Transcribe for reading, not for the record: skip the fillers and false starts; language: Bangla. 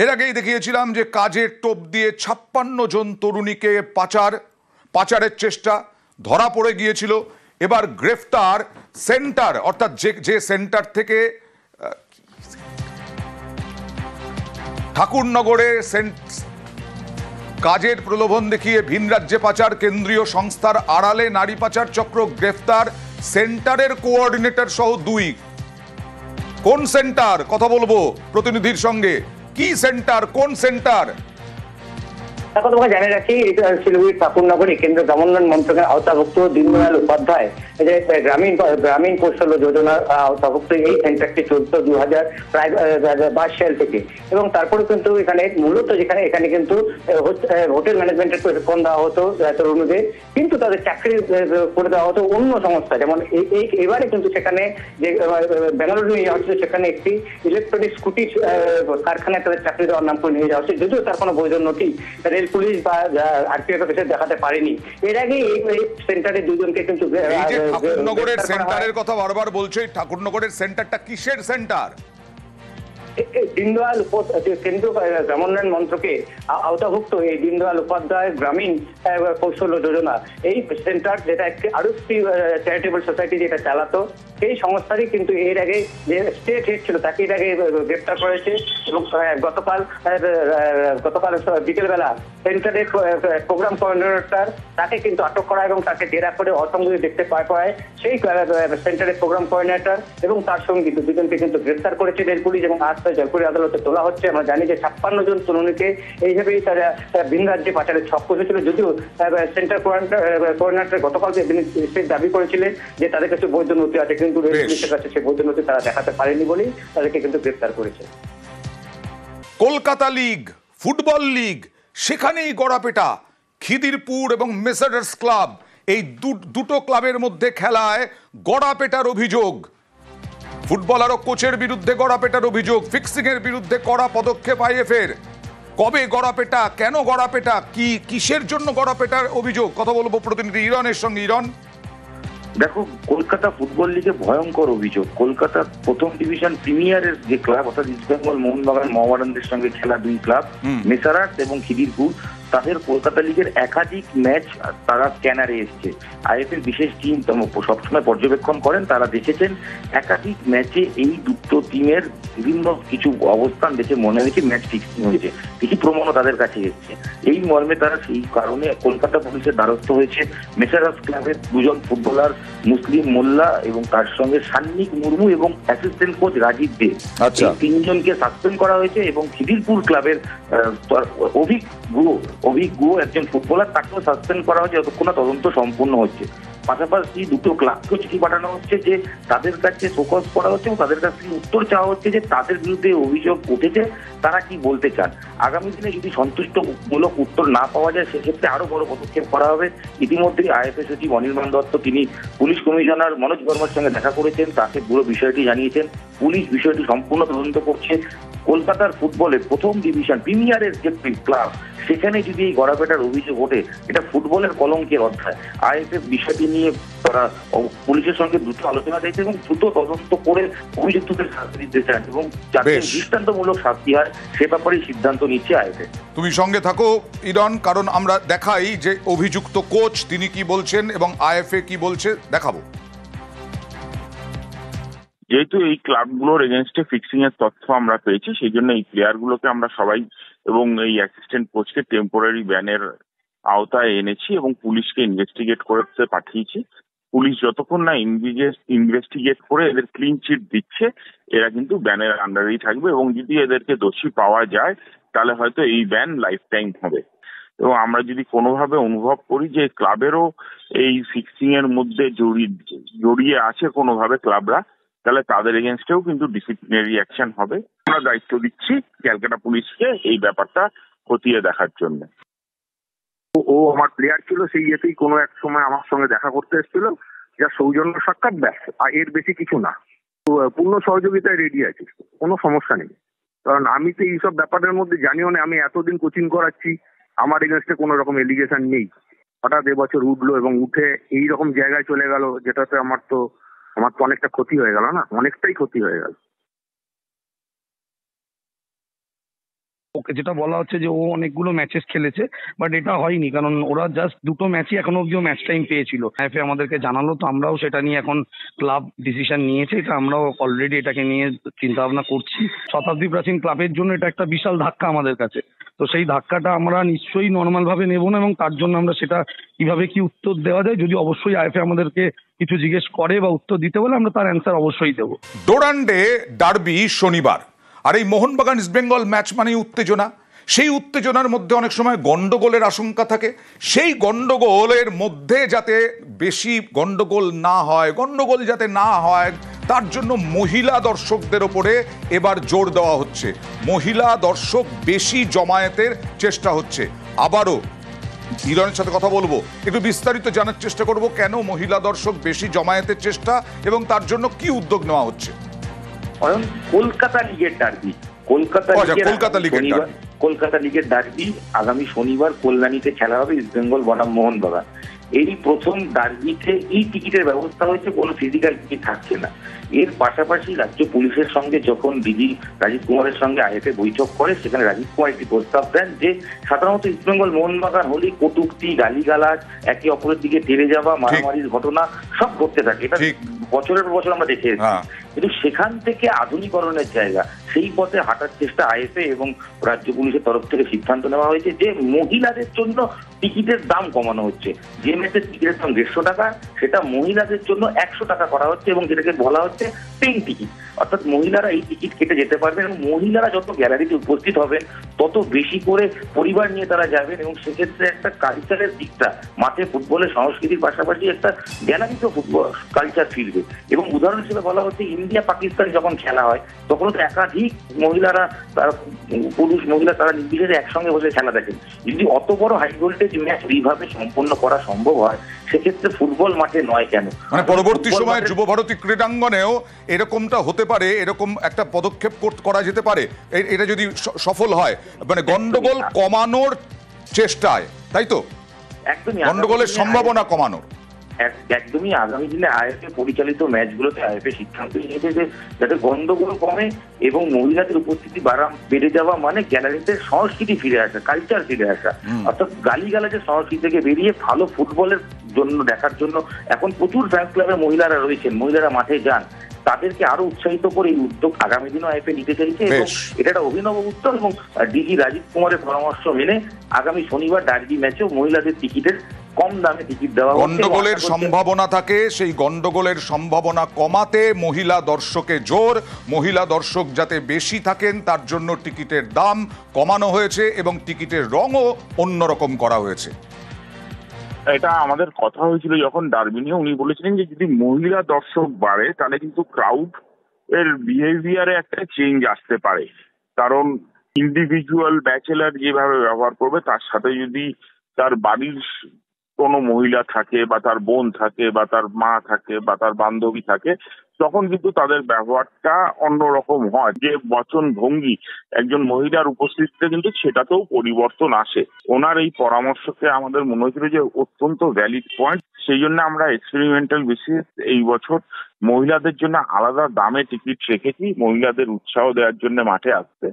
এর আগেই দেখিয়েছিলাম যে কাজের টোপ দিয়ে 56 জন তরুণীকে পাচারের চেষ্টা ধরা পড়ে গিয়েছিল। এবার গ্রেফতার সেন্টার, অর্থাৎ যে সেন্টার থেকে ঠাকুরনগরে কাজের প্রলোভন দেখিয়ে ভিন রাজ্যে পাচার, কেন্দ্রীয় সংস্থার আড়ালে নারী পাচার চক্র গ্রেফতার সেন্টারের কোঅর্ডিনেটর সহ 2। কোন সেন্টার কথা বলবো প্রতিনিধির সঙ্গে, কি সেন্টার, কোন সেন্টার? এখন তোমাকে জানিয়ে রাখি, শিলিগুড়ির ঠাকুরনগরে কেন্দ্র গ্রামোন্নয়ন মন্ত্রকের আওতাভুক্ত দীনদয়াল উপাধ্যায় গ্রামীণ কৌশল যোজনার আওতাভুক্ত এই সেন্টারটি চলতো 2022 সাল থেকে। এবং তারপরে কিন্তু এখানে মূলত এখানে কিন্তু হোটেল ম্যানেজমেন্টের প্রশিক্ষণ দেওয়া হতো তরুণদের, কিন্তু তাদের চাকরি করে দেওয়া হতো অন্য সংস্থা। যেমন এবারে কিন্তু সেখানে যে বেঙ্গালুরু নিয়ে যাওয়া হচ্ছে, সেখানে একটি ইলেকট্রনিক স্কুটি কারখানায় তাদের চাকরি দেওয়ার নাম করে নিয়ে যাওয়া হচ্ছে, যদিও তার কোনো বৈধ নথি রেল পুলিশ বা আরপিএফ এর দেখাতে পারেনি। এর আগে এই সেন্টারে দুজনকে কিন্তু ঠাকুরনগরের সেন্টারের কথা বারবার বলছে, ঠাকুরনগরের সেন্টারটা কিসের সেন্টার? দীনদয়াল কেন্দ্রীয় গ্রামোন্নয়ন মন্ত্রকে আওতাভুক্ত এই দীনদয়াল উপাধ্যায় গ্রামীণ কৌশল যোজনা এই সেন্টার, যেটা আরো একটি চ্যারিটেবল সোসাইটি যেটা চালাতো, সেই সংস্থারই কিন্তু এর আগে যে স্টেট হেড ছিল তাকে এর আগে গ্রেপ্তার করেছে। এবং গতকাল বিকেলবেলা সেন্টারের প্রোগ্রাম কোঅর্ডিনেটর তাকে কিন্তু আটক করা এবং তাকে জেরা করে অসংগতি দেখতে পায় সেই সেন্টারের প্রোগ্রাম কোঅর্ডিনেটর এবং তার সঙ্গে দুজনকে কিন্তু গ্রেপ্তার করেছে রেল পুলিশ এবং আজ জয়পুরি আদালতে তোলা হচ্ছে। আমরা জানি যে 56 জন তরুণীকে এইভাবেই তারা ভিন রাজ্যে পাচারের ছক কষেছিল, যদিও সেন্টার কোঅর্ডিনেটর গতকাল দাবি করেছিলেন যে তাদের কাছে বৈধ নথি আছে, কিন্তু রেল পুলিশের কাছে সেই বৈধ নথি তারা দেখাতে পারেনি বলেই তাদেরকে কিন্তু গ্রেপ্তার করেছে। কলকাতা লিগ, ফুটবল লিগ, সেখানেই গড়াপেটা। খিদিরপুর এবং মেসার্স ক্লাব, এই দুটো ক্লাবের মধ্যে খেলায় গড়াপেটার অভিযোগ। ফুটবলার ও কোচের বিরুদ্ধে গড়াপেটার অভিযোগ, ফিক্সিং এর বিরুদ্ধে কড়া পদক্ষেপ আইএফএর। কবে গড়াপেটা, কেন গড়াপেটা, কিসের জন্য গড়াপেটার অভিযোগ? কথা বলবো প্রতিনিধি ইরনের সঙ্গে। ইরন, দেখো, কলকাতা ফুটবল লিগে ভয়ঙ্কর অভিযোগ। কলকাতা প্রথম ডিভিশন প্রিমিয়ারের যে ক্লাব, অর্থাৎ ইস্ট বেঙ্গল মোহনবাগান মোহামেডানদের সঙ্গে খেলা 2 ক্লাব মেসারাস এবং খিদিরপুর, তাদের কলকাতা লিগের একাধিক ম্যাচ তারা স্ক্যানারে এসছে। আইএফএর বিশেষ টিম সবসময় পর্যবেক্ষণ করেন, তারা দেখেছেন একাধিক ম্যাচে এই দুটো টিমের বিভিন্ন কিছু অবস্থান দেখে মনে হয়েছে ম্যাচ ফিক্সিং হয়েছে, কিছু প্রমাণও তাদের কাছে এসছে। এই মর্মে তারা সেই কারণে কলকাতা পুলিশের দ্বারস্থ হয়েছে। মেসারাস ক্লাবের 2 জন ফুটবলার মুসলিম মোল্লা এবং তার সঙ্গে সান্নিক মুর্মু এবং অ্যাসিস্ট্যান্ট কোচ রাজীব দে, এই 3 জনকে সাসপেন্ড করা হয়েছে। এবং খিদিরপুর ক্লাবের অভিক গুহ একজন ফুটবলার, তাকেও সাসপেন্ড করা হয়েছে যতক্ষণ না তদন্ত সম্পূর্ণ হচ্ছে। পাশাপাশি দুটো ক্লাবকেও চিঠি পাঠানো হচ্ছে যে তাদের কাছে শোকজ করা হচ্ছে এবং তাদের কাছ থেকে উত্তর চাওয়া হচ্ছে যে তাদের বিরুদ্ধে অভিযোগ উঠেছে তারা কি বলতে চান। আগামী দিনে যদি সন্তুষ্টমূলক উত্তর না পাওয়া যায় সেক্ষেত্রে আরো বড় পদক্ষেপ করা হবে। ইতিমধ্যেই আইএফএ সচিব অনির্বাণ দত্ত তিনি পুলিশ কমিশনার মনোজ বর্মার সঙ্গে দেখা করেছেন, তাকে পুরো বিষয়টি জানিয়েছেন। পুলিশ বিষয়টি সম্পূর্ণ তদন্ত করছে। কলকাতার ফুটবলের প্রথম ডিভিশন প্রিমিয়ারের যে ক্লাব, সেখানে যদি এই গড়াপেটার অভিযোগ ওঠে, এটা ফুটবলের কলঙ্কের অধ্যায়। আইএফএফ বিষয়টি নিয়ে তারা পুলিশের সঙ্গে দ্রুত আলোচনা চাইছে এবং দ্রুত তদন্ত করে অভিযুক্তদের শাস্তি দিতে চান এবং যাতে দৃষ্টান্তমূলক শাস্তি হয় সে ব্যাপারেই সিদ্ধান্ত নিচ্ছে আইএফএফ। তুমি সঙ্গে থাকো ইরন, কারণ আমরা দেখাই যে অভিযুক্ত কোচ তিনি কি বলছেন এবং আইএফএ কি বলছে, দেখাবো। যেহেতু এই ক্লাবগুলোর এগেনস্টে ফিক্সিং এর তথ্য আমরা পেয়েছি, সেই জন্য এই প্লেয়ারগুলোকে আমরা সবাই এবং এই অ্যাসিস্ট্যান্ট কোচকে টেম্পোরারি ব্যানের আওতায় এনেছি এবং পুলিশকে ইনভেস্টিগেট করতে পাঠিয়েছি। পুলিশ যতক্ষণ না ইনভেস্টিগেট করে এদের ক্লিন চিট দিচ্ছে, এরা কিন্তু ব্যানের আন্ডারেই থাকবে এবং যদি এদেরকে দোষী পাওয়া যায় তাহলে হয়তো এই ব্যান লাইফ টাইম হবে। এবং আমরা যদি কোনোভাবে অনুভব করি যে ক্লাবেরও এই ফিক্সিং এর মধ্যে জড়িয়ে আছে কোনোভাবে ক্লাবরা, তাহলে তাদের এগেনস্টেও কিন্তু ডিসিপ্লিনারি অ্যাকশন হবে। আমরা দায়িত্ব দিচ্ছি ক্যালকাটা পুলিশকে এই ব্যাপারটা খতিয়ে দেখার জন্য। ও আমার প্লেয়ার ছিল, সেই ইয়েতেই কোনো এক সময় আমার সঙ্গে দেখা করতে এসেছিল, যা সৌজন্য সাক্ষাৎ, ব্যাস, আর এর বেশি কিছু না। পূর্ণ সহযোগিতায় রেডি আছি, কোনো সমস্যা নেই। কারণ আমি তো এইসব ব্যাপারের মধ্যে জানিও না, আমি এতদিন কোচিং করাচ্ছি, আমার এগেনস্টে কোনো রকম এলিগেশন নেই। হঠাৎ এবছর উঠলো এবং উঠে এইরকম জায়গায় চলে গেল, যেটাতে আমার তো অনেকটা ক্ষতি হয়ে গেল না, অনেকটাই ক্ষতি হয়ে গেল। ওকে যেটা বলা হচ্ছে যে ও অনেকগুলো ম্যাচেস খেলেছে, বাট এটা হয়নি, কারণ ওরা জাস্ট দুটো ম্যাচই এখনো অব্দিও ম্যাচ টাইম পেয়েছিল। আইএফএ আমাদেরকে জানালো, তো আমরাও সেটা নিয়ে এখন ক্লাব ডিসিশন নিয়েছে, এটা আমরাও অলরেডি এটাকে নিয়ে চিন্তা ভাবনা করছি। শতাব্দী প্রাচীন ক্লাবের জন্য এটা একটা বিশাল ধাক্কা আমাদের কাছে, তো সেই ধাক্কাটা আমরা নিশ্চয়ই নর্মাল ভাবে নেব না, এবং তার জন্য আমরা সেটা কিভাবে কি উত্তর দেওয়া যায়, যদি অবশ্যই আইএফএ আমাদেরকে কিছু জিজ্ঞেস করে বা উত্তর দিতে বলে, আমরা তার অ্যান্সার অবশ্যই দেবো। ডোরান্ডে ডার্বি শনিবার, আর এই মোহনবাগান ইস্টবেঙ্গল ম্যাচ মানেই উত্তেজনা। সেই উত্তেজনার মধ্যে অনেক সময় গন্ডগোলের আশঙ্কা থাকে। সেই গন্ডগোলের মধ্যে যাতে বেশি গন্ডগোল না হয়, গন্ডগোল যাতে না হয়, তার জন্য মহিলা দর্শকদের ওপরে এবার জোর দেওয়া হচ্ছে। মহিলা দর্শক বেশি জমায়েতের চেষ্টা হচ্ছে। আবারও হিরণের সাথে কথা বলবো, একটু বিস্তারিত জানার চেষ্টা করব কেন মহিলা দর্শক বেশি জমায়েতের চেষ্টা এবং তার জন্য কি উদ্যোগ নেওয়া হচ্ছে। কলকাতা লিগের ডার্বি, কলকাতা লিগের ডার্বি আগামী শনিবার কল্যাণীতে খেলা হবে ইস্টবেঙ্গল বনাম মোহনবাগান। এই প্রথম ডার্বিতে এই টিকিটের ব্যবস্থা হয়েছে, কোনো ফিজিক্যাল টিকিট থাকছে না। এর পাশাপাশি রাজ্য পুলিশের সঙ্গে যখন ডিজি রাজীব কুমারের সঙ্গে আইএফএ বৈঠক করে, সেখানে রাজীব কুমার একটি প্রস্তাব দেন যে সাধারণত ইস্টবেঙ্গল মোহনবাগান হলেই কটূক্তি, গালিগালাজ, একে অপরের দিকে তেড়ে যাওয়া, মারামারির ঘটনা সব ঘটতে থাকে। এটা বছরের পর বছর আমরা দেখে এসেছি। কিন্তু সেখান থেকে আধুনিকরণের জায়গা, সেই পথে হাঁটার চেষ্টা আইএফএ এবং রাজ্য পুলিশের তরফ থেকে সিদ্ধান্ত নেওয়া হয়েছে যে মহিলাদের জন্য টিকিটের দাম কমানো হচ্ছে। যে ম্যাচের টিকিটের দাম 150 টাকা, সেটা মহিলাদের জন্য 100 টাকা করা হচ্ছে, এবং যেটাকে বলা হচ্ছে পেইং টিকিট। অর্থাৎ মহিলারা এই টিকিট কেটে যেতে পারবেন, এবং মহিলারা যত গ্যালারিতে উপস্থিত হবেন তত বেশি করে পরিবার নিয়ে তারা যাবেন, এবং সেক্ষেত্রে একটা কালচারের দিকটা, মাঠে ফুটবলের সংস্কৃতির পাশাপাশি একটা গ্যালারিতেও ফুটবল কালচার ফিরবে। এবং উদাহরণ হিসেবে বলা হচ্ছে, ইন্ডিয়া পাকিস্তান যখন খেলা হয় তখন তো একাধিক মহিলারা, তারা পুরুষ মহিলা তারা নির্বিশেষে একসঙ্গে বসে খেলা দেখেন। যদি অত বড় হাই ভোল্টেজ ম্যাচ এইভাবে সম্পন্ন করা সম্ভব হয়, সেক্ষেত্রে ফুটবল মাঠে নয় কেন? মানে পরবর্তী সময়ে যুব ভারতী ক্রীড়াঙ্গনেও এরকমটা হতে পারে, এরকম একটা পদক্ষেপ করা যেতে পারে, এটা যদি সফল হয়, মানে গন্ডগোল কমানোর চেষ্টায়, তাই তো? একদমই, গন্ডগোলের সম্ভাবনা কমানোর। একদমই আগামী দিনে আইএফএ পরিচালিত ম্যাচগুলোতে আইএফএ সিদ্ধান্ত নিয়েছে যে যাতে গন্ডগোল কমে এবং মহিলাদের উপস্থিতি বেড়ে যাওয়া মানে গ্যালারিতে সংস্কৃতি ফিরে আসা, কালচার ফিরে আসা। অর্থাৎ গালিগালাজের সংস্কৃতি থেকে বেরিয়ে ভালো ফুটবলের জন্য দেখার জন্য এখন প্রচুর ফ্যান ক্লাবে মহিলারা রয়েছেন, মহিলারা মাঠে যান, তাদেরকে আরো উৎসাহিত করে এই উদ্যোগ আগামী দিনও আইএফএ নিতে চাইছে। এবং এটা একটা অভিনব উদ্যোগ, এবং ডিজি রাজীব কুমারের পরামর্শ মেনে আগামী শনিবার ডার্বি ম্যাচেও মহিলাদের টিকিটের কম দামে টিকিট দেওয়া। গন্ডগোলের সম্ভাবনা থাকে, সেই গন্ডগোলের সম্ভাবনা কমাতে মহিলা দর্শকে জোর, মহিলা দর্শক যাতে বেশি থাকেন তার জন্য টিকিটের দাম কমানো হয়েছে এবং টিকিটের রঙও অন্যরকম করা হয়েছে। এটা আমাদের কথা হয়েছিল যখন ডার্বি নিয়ে, উনি বলেছিলেন যে যদি মহিলা দর্শক বাড়ে তাহলে কিন্তু ক্রাউড এর বিহেভিয়ারে একটা চেঞ্জ আসতে পারে। কারণ ইন্ডিভিজুয়াল ব্যাচেলার যেভাবে ব্যবহার করবে, তার সাথে যদি তার বাড়ির কোনো মহিলা থাকে বা তার বোন থাকে বা তার মা থাকে বা তার বান্ধবী থাকে, তখন কিন্তু তাদের ব্যবহারটা অন্যরকম হয়। যে বচন ভঙ্গি একজন মহিলার উপস্থিতিতে কিন্তু সেটাতেও পরিবর্তন আসে। ওনার এই পরামর্শকে আমাদের মনে হয়েছিল যে অত্যন্ত ভ্যালিড পয়েন্ট। সেই জন্য আমরা এক্সপেরিমেন্টাল বেসিস এই বছর মহিলাদের জন্য আলাদা দামে টিকিট রেখেছি, মহিলাদের উৎসাহ দেওয়ার জন্য মাঠে আসতে।